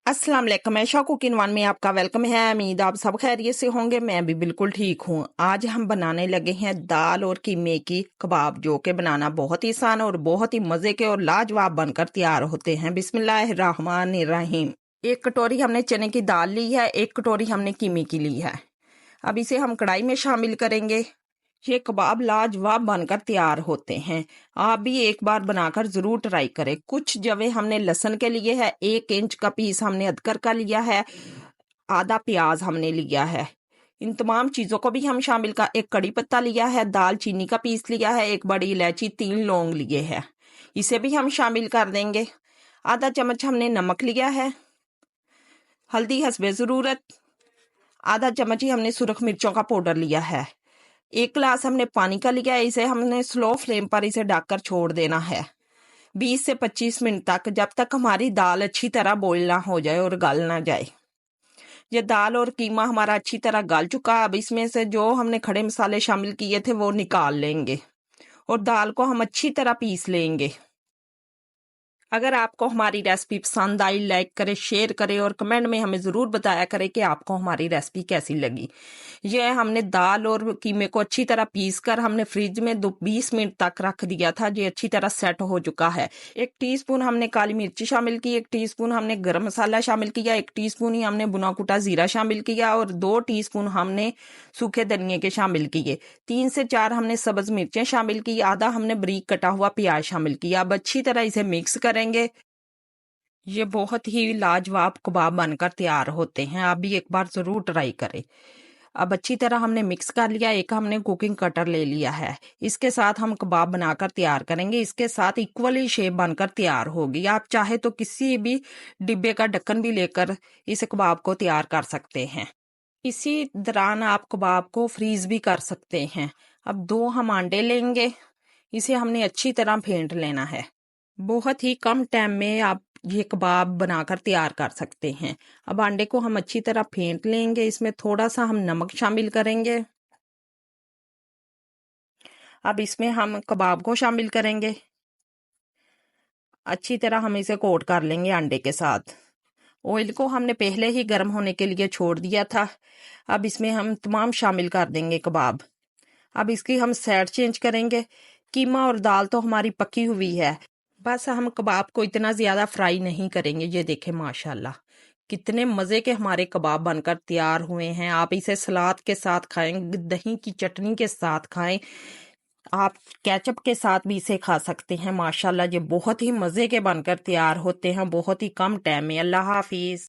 अस्सलाम वालेकुम, ऐशा cooking one में आपका वेलकम है। उम्मीद आप सब खैरियत से होंगे। मैं भी बिल्कुल ठीक हूँ। आज हम बनाने लगे हैं दाल और कीमे की कबाब, जो कि बनाना बहुत ही आसान और बहुत ही मज़े के और लाजवाब बनकर तैयार होते हैं। बिस्मिल्लाहिर्रहमानिर्रहीम। 1 कटोरी हमने चने की दाल ली है, 1 कटोरी हमने कीमे की ली है। अब इसे हम कढ़ाई में शामिल करेंगे। ये कबाब लाजवाब बनकर तैयार होते हैं। आप भी एक बार बनाकर जरूर ट्राई करें। कुछ जवे हमने लहसुन के लिए है, 1 इंच का पीस हमने अदरक का लिया है, आधा प्याज हमने लिया है। इन तमाम चीजों को भी हम शामिल कर, एक कड़ी पत्ता लिया है, दालचीनी का पीस लिया है, 1 बड़ी इलायची, 3 लौंग लिए हैं। इसे भी हम शामिल कर देंगे। आधा चम्मच हमने नमक लिया है, हल्दी हस्बे जरूरत, आधा चम्मच ही हमने सुरख मिर्चों का पाउडर लिया है। 1 गिलास हमने पानी का लिया है। इसे हमने स्लो फ्लेम पर इसे ढककर छोड़ देना है 20 से 25 मिनट तक, जब तक हमारी दाल अच्छी तरह बॉईल ना हो जाए और गल ना जाए। ये दाल और कीमा हमारा अच्छी तरह गल चुका। अब इसमें से जो हमने खड़े मसाले शामिल किए थे वो निकाल लेंगे और दाल को हम अच्छी तरह पीस लेंगे। अगर आपको हमारी रेसिपी पसंद आई, लाइक करें, शेयर करें और कमेंट में हमें ज़रूर बताया करें कि आपको हमारी रेसिपी कैसी लगी। यह हमने दाल और कीमे को अच्छी तरह पीस कर हमने फ्रिज में 20 मिनट तक रख दिया था। ये अच्छी तरह सेट हो चुका है। 1 टीस्पून हमने काली मिर्ची शामिल की, 1 टीस्पून हमने गरम मसाला शामिल किया, 1 टीस्पून ही हमने भुना कुटा जीरा शामिल किया और 2 टीस्पून हमने सूखे धनिए के शामिल किए। 3 से 4 हमने सब्ज मिर्चें शामिल की, आधा हमने बारीक कटा हुआ प्याज शामिल किया। अब अच्छी तरह इसे मिक्स करेंगे। ये बहुत ही लाजवाब कबाब बनकर तैयार होते हैं। आप भी एक बार जरूर ट्राई करें। अब अच्छी तरह हमने मिक्स कर लिया। एक हमने कुकिंग कटर ले लिया है, इसके साथ हम कबाब बनाकर तैयार करेंगे। इसके साथ इक्वली शेप बनकर तैयार होगी। आप चाहे तो किसी भी डिब्बे का ढक्कन भी लेकर इस कबाब को तैयार कर सकते हैं। इसी दौरान आप कबाब को फ्रीज भी कर सकते हैं। अब 2 हम अंडे लेंगे, इसे हमने अच्छी तरह फेंट लेना है। बहुत ही कम टाइम में आप ये कबाब बनाकर तैयार कर सकते हैं। अब अंडे को हम अच्छी तरह फेंट लेंगे। इसमें थोड़ा सा हम नमक शामिल करेंगे। अब इसमें हम कबाब को शामिल करेंगे। अच्छी तरह हम इसे कोट कर लेंगे अंडे के साथ। ऑयल को हमने पहले ही गर्म होने के लिए छोड़ दिया था। अब इसमें हम तमाम शामिल कर देंगे कबाब। अब इसकी हम साइड चेंज करेंगे। कीमा और दाल तो हमारी पकी हुई है, बस हम कबाब को इतना ज्यादा फ्राई नहीं करेंगे। ये देखें माशाल्लाह कितने मजे के हमारे कबाब बनकर तैयार हुए हैं। आप इसे सलाद के साथ खाएं, दही की चटनी के साथ खाएं, आप केचप के साथ भी इसे खा सकते हैं। माशाल्लाह ये बहुत ही मजे के बनकर तैयार होते हैं, बहुत ही कम टाइम में। अल्लाह हाफिज।